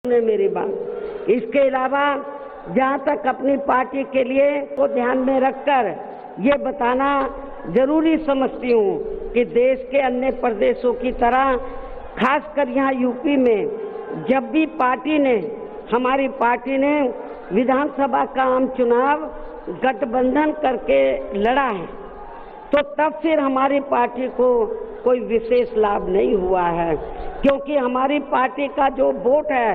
ने मेरी बात। इसके अलावा जहां तक अपनी पार्टी के लिए को ध्यान में रखकर ये बताना जरूरी समझती हूँ कि देश के अन्य प्रदेशों की तरह खासकर यहाँ यूपी में जब भी हमारी पार्टी ने विधानसभा का आम चुनाव गठबंधन करके लड़ा है, तो तब फिर हमारी पार्टी को कोई विशेष लाभ नहीं हुआ है, क्योंकि हमारी पार्टी का जो वोट है,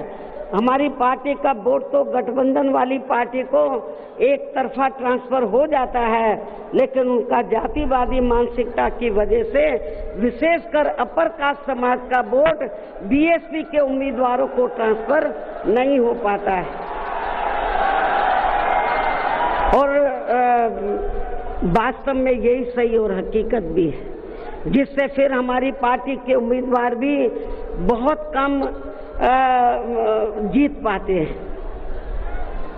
हमारी पार्टी का वोट तो गठबंधन वाली पार्टी को एक तरफा ट्रांसफर हो जाता है, लेकिन उनका जातिवादी मानसिकता की वजह से विशेषकर अपर कास्ट समाज का वोट बीएसपी के उम्मीदवारों को ट्रांसफर नहीं हो पाता है। और वास्तव में यही सही और हकीकत भी है, जिससे फिर हमारी पार्टी के उम्मीदवार भी बहुत कम जीत पाते हैं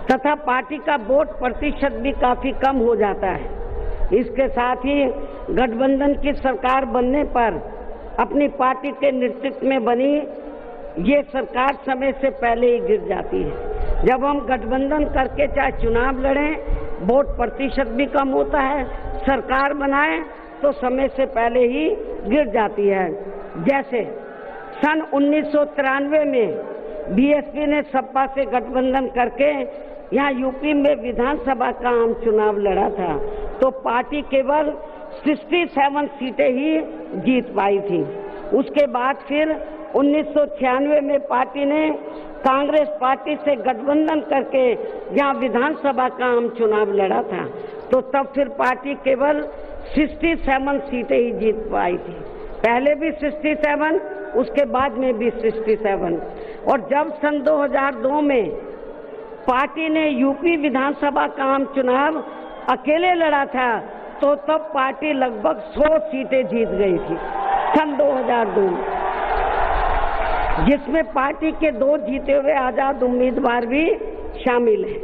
तथा पार्टी का वोट प्रतिशत भी काफी कम हो जाता है। इसके साथ ही गठबंधन की सरकार बनने पर अपनी पार्टी के नेतृत्व में बनी ये सरकार समय से पहले ही गिर जाती है। जब हम गठबंधन करके चाहे चुनाव लड़ें, वोट प्रतिशत भी कम होता है, सरकार बनाए तो समय से पहले ही गिर जाती है। जैसे सन 1993 में बीएसपी ने सपा से गठबंधन करके यहाँ यूपी में विधानसभा का आम चुनाव लड़ा था, तो पार्टी केवल 67 सीटें ही जीत पाई थी। उसके बाद फिर 1996 में पार्टी ने कांग्रेस पार्टी से गठबंधन करके यहाँ विधानसभा का आम चुनाव लड़ा था, तो तब फिर पार्टी केवल 67 सीटें ही जीत पाई थी। पहले भी 67, उसके बाद में भी 67। और जब सन 2002 में पार्टी ने यूपी विधानसभा का आम चुनाव अकेले लड़ा था, तो तब पार्टी लगभग 100 सीटें जीत गई थी सन 2002, जिसमें पार्टी के 2 जीते हुए आजाद उम्मीदवार भी शामिल हैं,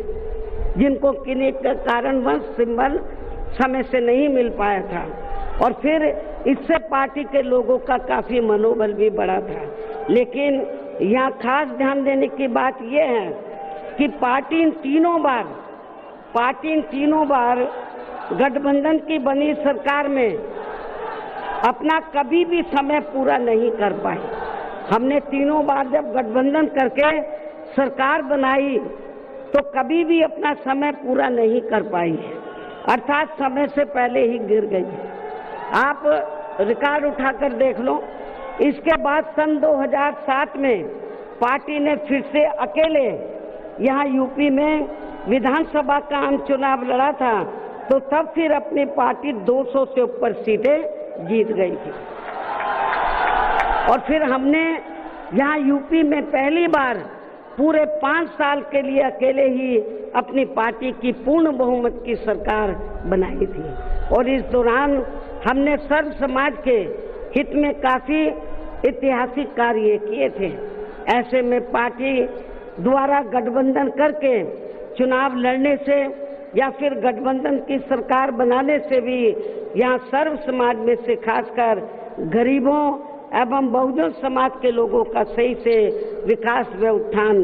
जिनको किन्हीं कारणवश सिंबल समय से नहीं मिल पाया था। और फिर इससे पार्टी के लोगों का काफी मनोबल भी बढ़ा था। लेकिन यहाँ खास ध्यान देने की बात यह है कि पार्टी इन तीनों बार गठबंधन की बनी सरकार में अपना कभी भी समय पूरा नहीं कर पाई। हमने तीनों बार जब गठबंधन करके सरकार बनाई तो कभी भी अपना समय पूरा नहीं कर पाई, अर्थात समय से पहले ही गिर गई। आप रिकॉर्ड उठाकर देख लो। इसके बाद सन 2007 में पार्टी ने फिर से अकेले यहाँ यूपी में विधानसभा का आम चुनाव लड़ा था, तो तब फिर अपनी पार्टी 200 से ऊपर सीटें जीत गई थी। और फिर हमने यहाँ यूपी में पहली बार पूरे 5 साल के लिए अकेले ही अपनी पार्टी की पूर्ण बहुमत की सरकार बनाई थी। और इस दौरान हमने सर्व समाज के हित में काफी ऐतिहासिक कार्य किए थे। ऐसे में पार्टी द्वारा गठबंधन करके चुनाव लड़ने से या फिर गठबंधन की सरकार बनाने से भी यहाँ सर्व समाज में से खासकर गरीबों एवं बहुजन समाज के लोगों का सही से विकास व उत्थान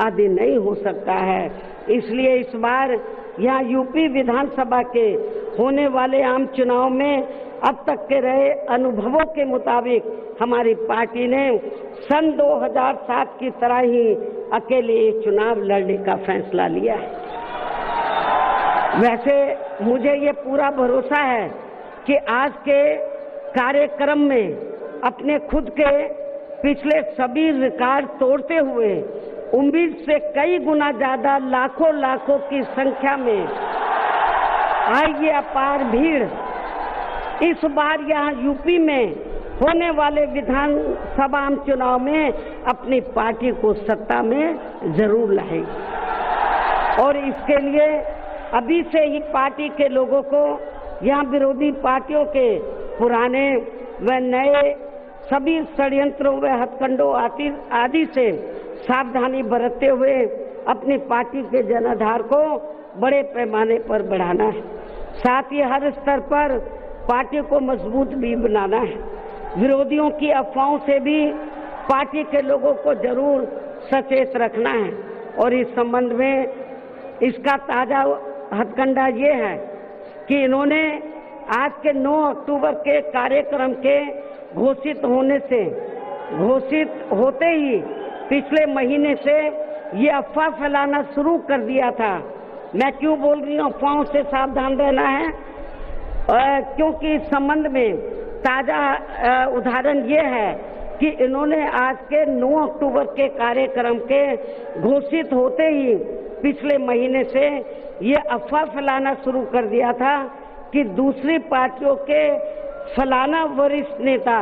आदि नहीं हो सकता है। इसलिए इस बार यहाँ यूपी विधानसभा के होने वाले आम चुनाव में अब तक के रहे अनुभवों के मुताबिक हमारी पार्टी ने सन 2007 की तरह ही अकेले चुनाव लड़ने का फैसला लिया है। वैसे मुझे ये पूरा भरोसा है कि आज के कार्यक्रम में अपने खुद के पिछले सभी रिकॉर्ड तोड़ते हुए उम्मीद से कई गुना ज्यादा लाखों की संख्या में आई ये अपार भीड़ इस बार यहाँ यूपी में होने वाले विधानसभा आम चुनाव में अपनी पार्टी को सत्ता में जरूर लाएगी। और इसके लिए अभी से ही पार्टी के लोगों को यहाँ विरोधी पार्टियों के पुराने व नए सभी षड्यंत्रों व हथकंडों आदि से सावधानी बरतते हुए अपनी पार्टी के जनाधार को बड़े पैमाने पर बढ़ाना है। साथ ही हर स्तर पर पार्टी को मजबूत भी बनाना है। विरोधियों की अफवाहों से भी पार्टी के लोगों को जरूर सचेत रखना है। और इस संबंध में इसका ताजा हथकंडा ये है कि इन्होंने आज के 9 अक्टूबर के कार्यक्रम के घोषित होते ही पिछले महीने से ये अफवाह फैलाना शुरू कर दिया था। मैं क्यों बोल रही हूँ अफवाहों से सावधान रहना है, क्योंकि इस संबंध में ताजा उदाहरण ये है कि इन्होंने आज के 9 अक्टूबर के कार्यक्रम के घोषित होते ही पिछले महीने से ये अफवाह फैलाना शुरू कर दिया था कि दूसरी पार्टियों के फलाना वरिष्ठ नेता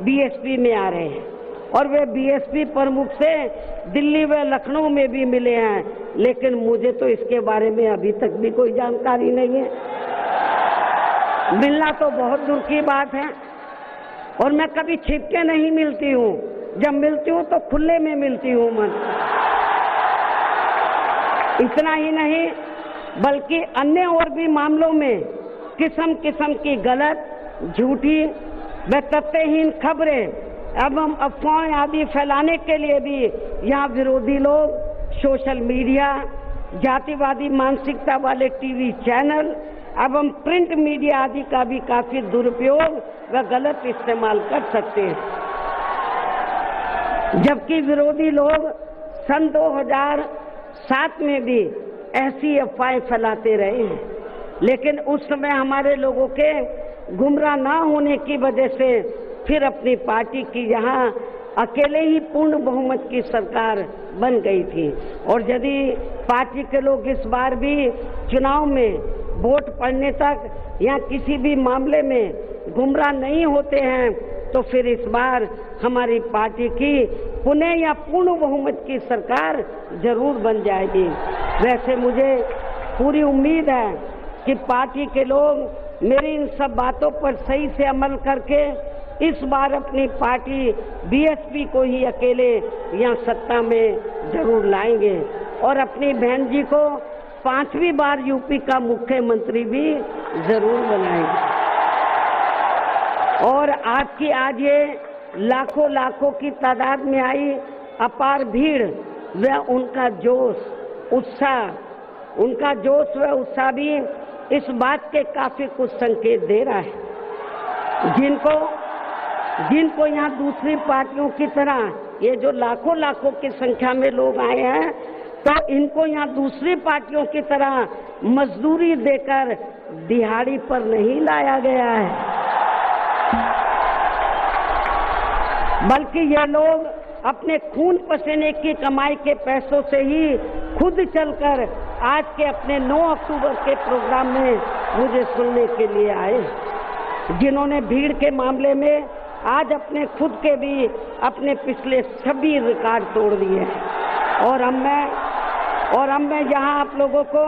बीएसपी में आ रहे हैं और वे बीएसपी प्रमुख से दिल्ली व लखनऊ में भी मिले हैं, लेकिन मुझे तो इसके बारे में अभी तक भी कोई जानकारी नहीं है। मिलना तो बहुत दूर की बात है और मैं कभी छिप के नहीं मिलती हूँ, जब मिलती हूँ तो खुले में मिलती हूँ मन। इतना ही नहीं बल्कि अन्य और भी मामलों में किस्म किस्म की गलत, झूठी व तथ्यहीन खबरें एवं अफवाहें आदि फैलाने के लिए भी यहाँ विरोधी लोग सोशल मीडिया, जातिवादी मानसिकता वाले टीवी चैनल एवं प्रिंट मीडिया आदि का भी काफी दुरुपयोग व गलत इस्तेमाल कर सकते हैं। जबकि विरोधी लोग सन 2007 में भी ऐसी अफवाहें फैलाते रहे हैं, लेकिन उस समय हमारे लोगों के गुमराह न होने की वजह से फिर अपनी पार्टी की यहाँ अकेले ही पूर्ण बहुमत की सरकार बन गई थी। और यदि पार्टी के लोग इस बार भी चुनाव में वोट पड़ने तक या किसी भी मामले में गुमराह नहीं होते हैं तो फिर इस बार हमारी पार्टी की पुनः या पूर्ण बहुमत की सरकार जरूर बन जाएगी। वैसे मुझे पूरी उम्मीद है कि पार्टी के लोग मेरी इन सब बातों पर सही से अमल करके इस बार अपनी पार्टी बीएसपी को ही अकेले यहाँ सत्ता में जरूर लाएंगे और अपनी बहन जी को 5वीं बार यूपी का मुख्यमंत्री भी जरूर बनाएंगे। और आपकी आज ये लाखों लाखों की तादाद में आई अपार भीड़ व उनका जोश उत्साह भी इस बात के काफी कुछ संकेत दे रहा है। जिनको यहाँ दूसरी पार्टियों की तरह ये जो लाखों की संख्या में लोग आए हैं तो इनको यहाँ दूसरी पार्टियों की तरह मजदूरी देकर दिहाड़ी पर नहीं लाया गया है, बल्कि ये लोग अपने खून पसीने की कमाई के पैसों से ही खुद चलकर आज के अपने 9 अक्टूबर के प्रोग्राम में मुझे सुनने के लिए आए, जिन्होंने भीड़ के मामले में आज अपने खुद के भी अपने पिछले सभी रिकॉर्ड तोड़ दिए हैं। और अब मैं यहाँ आप लोगों को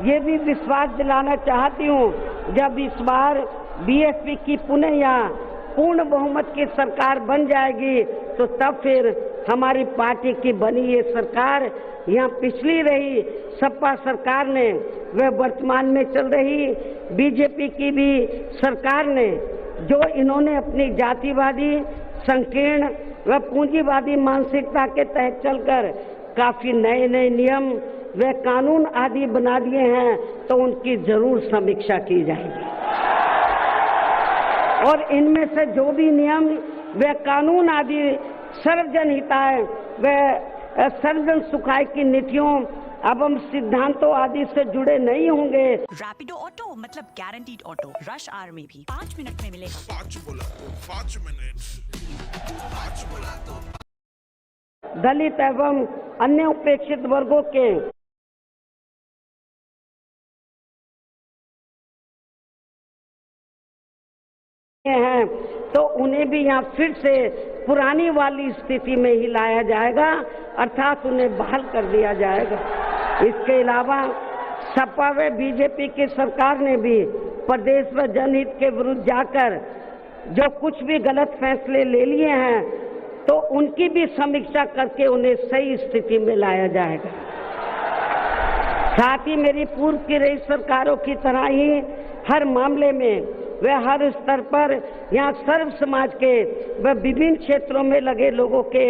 ये भी विश्वास दिलाना चाहती हूँ, जब इस बार बीएसपी की पुनः या पूर्ण बहुमत की सरकार बन जाएगी तो तब फिर हमारी पार्टी की बनी ये सरकार यहाँ पिछली रही सपा सरकार ने व वर्तमान में चल रही बीजेपी की भी सरकार ने जो इन्होंने अपनी जातिवादी, संकीर्ण व पूंजीवादी मानसिकता के तहत चलकर काफी नए नए नियम व कानून आदि बना दिए हैं तो उनकी जरूर समीक्षा की जाएगी। और इनमें से जो भी नियम व कानून आदि सर्वजन हिताय व सर्वजन सुखाय की नीतियों एवं सिद्धांतों आदि से जुड़े नहीं होंगे। रैपिडो ऑटो मतलब गारंटीड ऑटो, रश आवर में भी 5 मिनट में मिलेगा। 5 बोला तो 5 मिनट, 5 बोला तो। दलित एवं अन्य उपेक्षित वर्गों के हैं तो उन्हें भी यहाँ फिर से पुरानी वाली स्थिति में ही लाया जाएगा, अर्थात उन्हें बहाल कर दिया जाएगा। इसके अलावा सपा व बीजेपी की सरकार ने भी प्रदेश व जनहित के विरुद्ध जाकर जो कुछ भी गलत फैसले ले लिए हैं तो उनकी भी समीक्षा करके उन्हें सही स्थिति में लाया जाएगा। साथ ही मेरी पूर्व की रही सरकारों की तरह ही हर मामले में वे हर स्तर पर यहाँ सर्व समाज के व विभिन्न क्षेत्रों में लगे लोगों के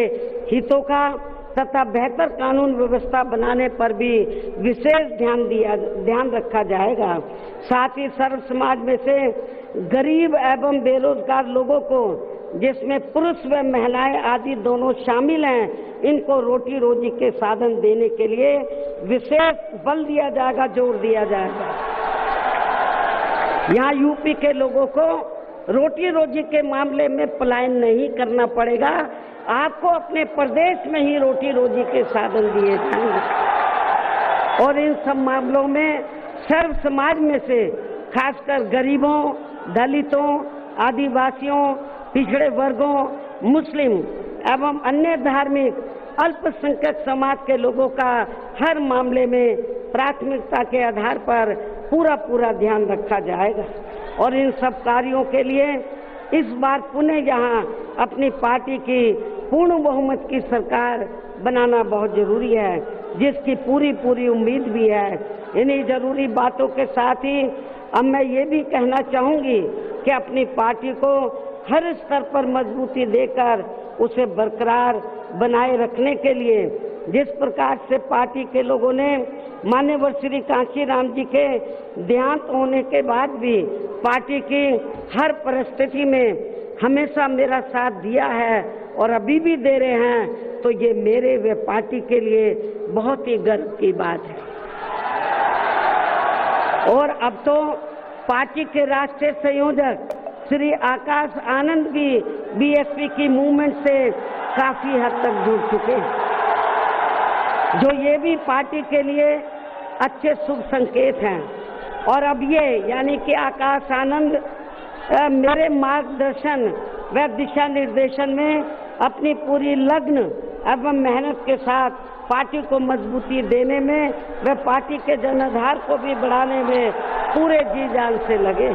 हितों का तथा बेहतर कानून व्यवस्था बनाने पर भी विशेष ध्यान रखा जाएगा। साथ ही सर्व समाज में से गरीब एवं बेरोजगार लोगों को, जिसमें पुरुष व महिलाएं आदि दोनों शामिल हैं, इनको रोटी रोजी के साधन देने के लिए विशेष बल दिया जाएगा, जोर दिया जाएगा। यहाँ यूपी के लोगों को रोटी रोजी के मामले में पलायन नहीं करना पड़ेगा, आपको अपने प्रदेश में ही रोटी रोजी के साधन दिए जाएंगे। और इन सब मामलों में सर्व समाज में से खासकर गरीबों, दलितों, आदिवासियों, पिछड़े वर्गों, मुस्लिम एवं अन्य धार्मिक अल्पसंख्यक समाज के लोगों का हर मामले में प्राथमिकता के आधार पर पूरा ध्यान रखा जाएगा। और इन सब कार्यों के लिए इस बार पुणे यहाँ अपनी पार्टी की पूर्ण बहुमत की सरकार बनाना बहुत जरूरी है, जिसकी पूरी उम्मीद भी है। इन्हीं जरूरी बातों के साथ ही अब मैं ये भी कहना चाहूँगी कि अपनी पार्टी को हर स्तर पर मजबूती देकर उसे बरकरार बनाए रखने के लिए जिस प्रकार से पार्टी के लोगों ने माननीय श्री कांशीराम जी के देहांत होने के बाद भी पार्टी की हर परिस्थिति में हमेशा मेरा साथ दिया है और अभी भी दे रहे हैं, तो ये मेरे व पार्टी के लिए बहुत ही गर्व की बात है। और अब तो पार्टी के राष्ट्रीय संयोजक श्री आकाश आनंद भी बीएसपी की मूवमेंट से काफी हद तक जुड़ चुके हैं, जो ये भी पार्टी के लिए अच्छे शुभ संकेत हैं। और अब ये यानी कि आकाश आनंद मेरे मार्गदर्शन व दिशा निर्देशन में अपनी पूरी लगन एवं मेहनत के साथ पार्टी को मजबूती देने में व पार्टी के जनाधार को भी बढ़ाने में पूरे जी जान से लगे,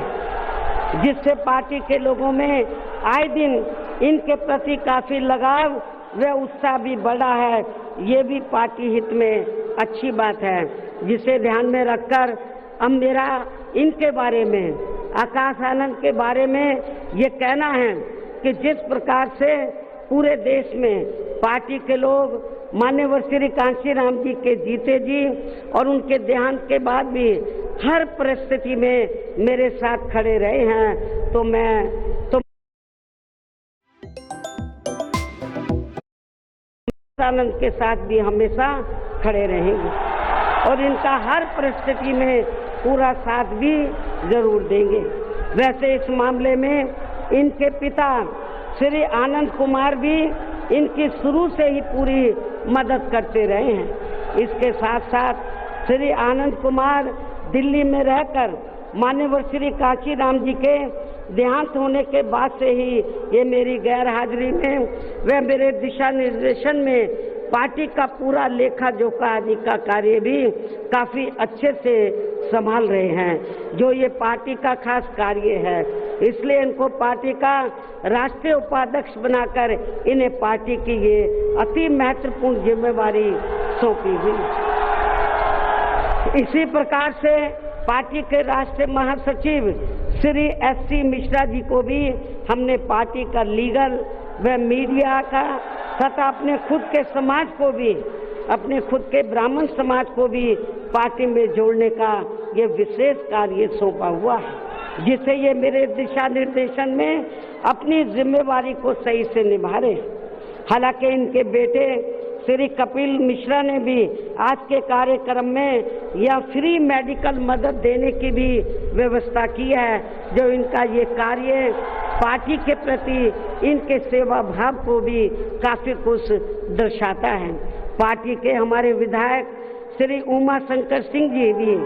जिससे पार्टी के लोगों में आए दिन इनके प्रति काफी लगाव व उत्साह भी बढ़ा है। ये भी पार्टी हित में अच्छी बात है, जिसे ध्यान में रखकर अब मेरा इनके बारे में, आकाश आनंद के बारे में ये कहना है कि जिस प्रकार से पूरे देश में पार्टी के लोग माननीय श्री कांशीराम जी के जीते जी और उनके देहांत के बाद भी हर परिस्थिति में मेरे साथ खड़े रहे हैं, तो मैं आनंद के साथ भी हमेशा खड़े रहेंगे और इनका हर परिस्थिति में पूरा साथ भी जरूर देंगे। वैसे इस मामले में इनके पिता श्री आनंद कुमार भी इनकी शुरू से ही पूरी मदद करते रहे हैं। इसके साथ साथ श्री आनंद कुमार दिल्ली में रहकर माननीय श्री कांशीराम जी के देहांत होने के बाद से ही ये मेरी गैर हाजिरी में व मेरे दिशा निर्देशन में पार्टी का पूरा लेखा जोखा आदि का कार्य भी काफी अच्छे से संभाल रहे हैं, जो ये पार्टी का खास कार्य है। इसलिए इनको पार्टी का राष्ट्रीय उपाध्यक्ष बनाकर इन्हें पार्टी की ये अति महत्वपूर्ण जिम्मेवारी सौंपी हुई। इसी प्रकार से पार्टी के राष्ट्रीय महासचिव श्री एससी मिश्रा जी को भी हमने पार्टी का लीगल व मीडिया का तथा अपने खुद के समाज को भी, अपने खुद के ब्राह्मण समाज को भी पार्टी में जोड़ने का ये विशेष कार्य सौंपा हुआ है, जिसे ये मेरे दिशा निर्देशन में अपनी जिम्मेवारी को सही से निभा रहे हैं। हालांकि इनके बेटे श्री कपिल मिश्रा ने भी आज के कार्यक्रम में यह फ्री मेडिकल मदद देने की भी व्यवस्था की है, जो इनका ये कार्य पार्टी के प्रति इनके सेवा भाव को भी काफी कुछ दर्शाता है। पार्टी के हमारे विधायक श्री उमा शंकर सिंह जी भी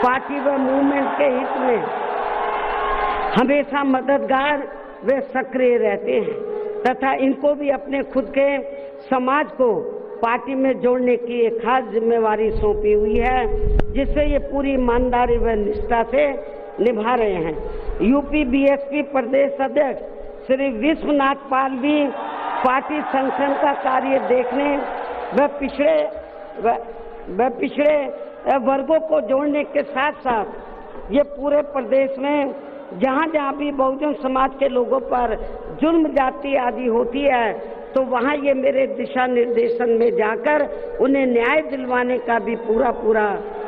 पार्टी व मूवमेंट के हित में हमेशा मददगार व सक्रिय रहते हैं तथा इनको भी अपने खुद के समाज को पार्टी में जोड़ने की एक खास जिम्मेवारी सौंपी हुई है, जिससे ये पूरी ईमानदारी व निष्ठा से निभा रहे हैं। यूपी बीएसपी प्रदेश अध्यक्ष श्री विश्वनाथ पाल भी पार्टी संगठन का कार्य देखने व पिछड़े वर्गों को जोड़ने के साथ साथ ये पूरे प्रदेश में जहाँ जहाँ भी बहुजन समाज के लोगों पर जुल्म जाति आदि होती है, तो वहाँ ये मेरे दिशा निर्देशन में जाकर उन्हें न्याय दिलवाने का भी पूरा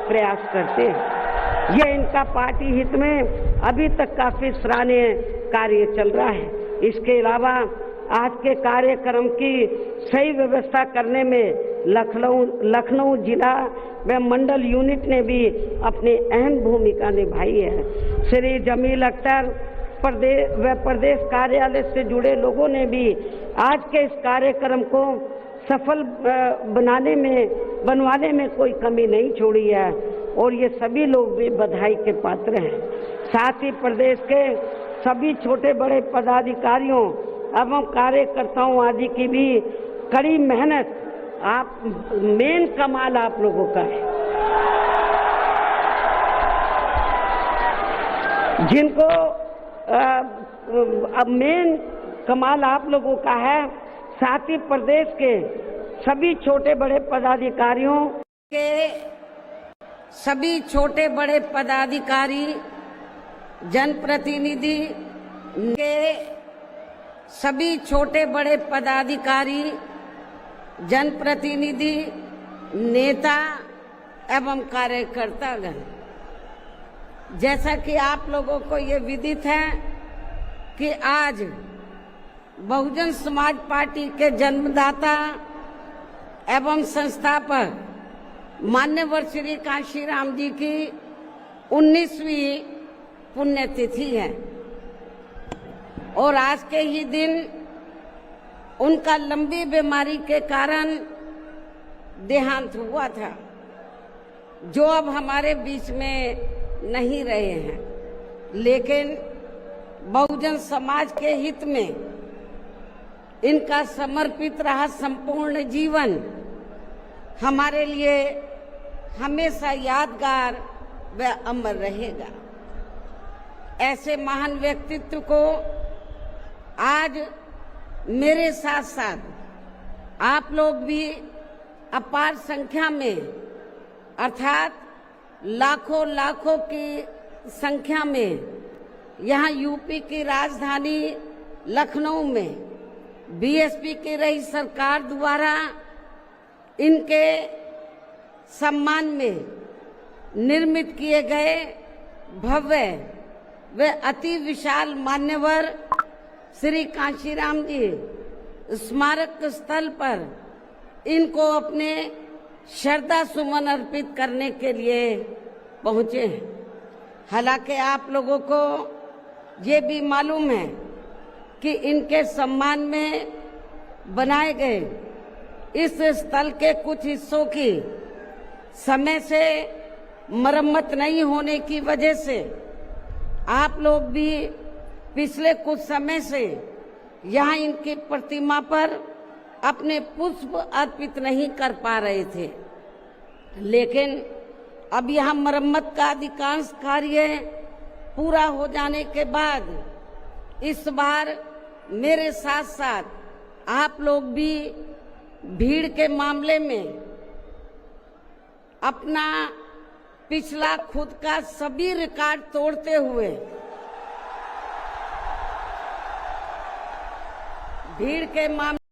प्रयास करते हैं। ये इनका पार्टी हित में अभी तक काफी सराहनीय कार्य चल रहा है। इसके अलावा आज के कार्यक्रम की सही व्यवस्था करने में लखनऊ जिला व मंडल यूनिट ने भी अपनी अहम भूमिका निभाई है। श्री जमील अख्तर प्रदेश कार्यालय से जुड़े लोगों ने भी आज के इस कार्यक्रम को सफल बनवाने में कोई कमी नहीं छोड़ी है और ये सभी लोग भी बधाई के पात्र हैं। साथ ही प्रदेश के सभी छोटे बड़े पदाधिकारियों एवं कार्यकर्ताओं आदि की भी कड़ी मेहनत मेन कमाल आप लोगों का है, जिनको अब मेन कमाल आप लोगों का है। साथ ही प्रदेश के सभी छोटे बड़े पदाधिकारियों के सभी छोटे बड़े पदाधिकारी जनप्रतिनिधि के सभी छोटे बड़े पदाधिकारी जनप्रतिनिधि नेता एवं कार्यकर्तागण, जैसा कि आप लोगों को ये विदित है कि आज बहुजन समाज पार्टी के जन्मदाता एवं संस्थापक मान्यवर श्री कांशीराम जी की 19वीं पुण्यतिथि है और आज के ही दिन उनका लंबी बीमारी के कारण देहांत हुआ था, जो अब हमारे बीच में नहीं रहे हैं। लेकिन बहुजन समाज के हित में इनका समर्पित रहा संपूर्ण जीवन हमारे लिए हमेशा यादगार व अमर रहेगा। ऐसे महान व्यक्तित्व को आज मेरे साथ साथ आप लोग भी अपार संख्या में अर्थात लाखों की संख्या में यहाँ यूपी की राजधानी लखनऊ में बीएसपी की रही सरकार द्वारा इनके सम्मान में निर्मित किए गए भव्य व अति विशाल मान्यवर श्री कांशीराम जी स्मारक स्थल पर इनको अपने श्रद्धा सुमन अर्पित करने के लिए पहुंचे हैं। हालांकि आप लोगों को ये भी मालूम है कि इनके सम्मान में बनाए गए इस स्थल के कुछ हिस्सों की समय से मरम्मत नहीं होने की वजह से आप लोग भी पिछले कुछ समय से यहाँ इनकी प्रतिमा पर अपने पुष्प अर्पित नहीं कर पा रहे थे। लेकिन अब यहाँ मरम्मत का अधिकांश कार्य पूरा हो जाने के बाद इस बार मेरे साथ साथ आप लोग भी भीड़ के मामले में अपना पिछला खुद का सभी रिकॉर्ड तोड़ते हुए भीड़ के मामले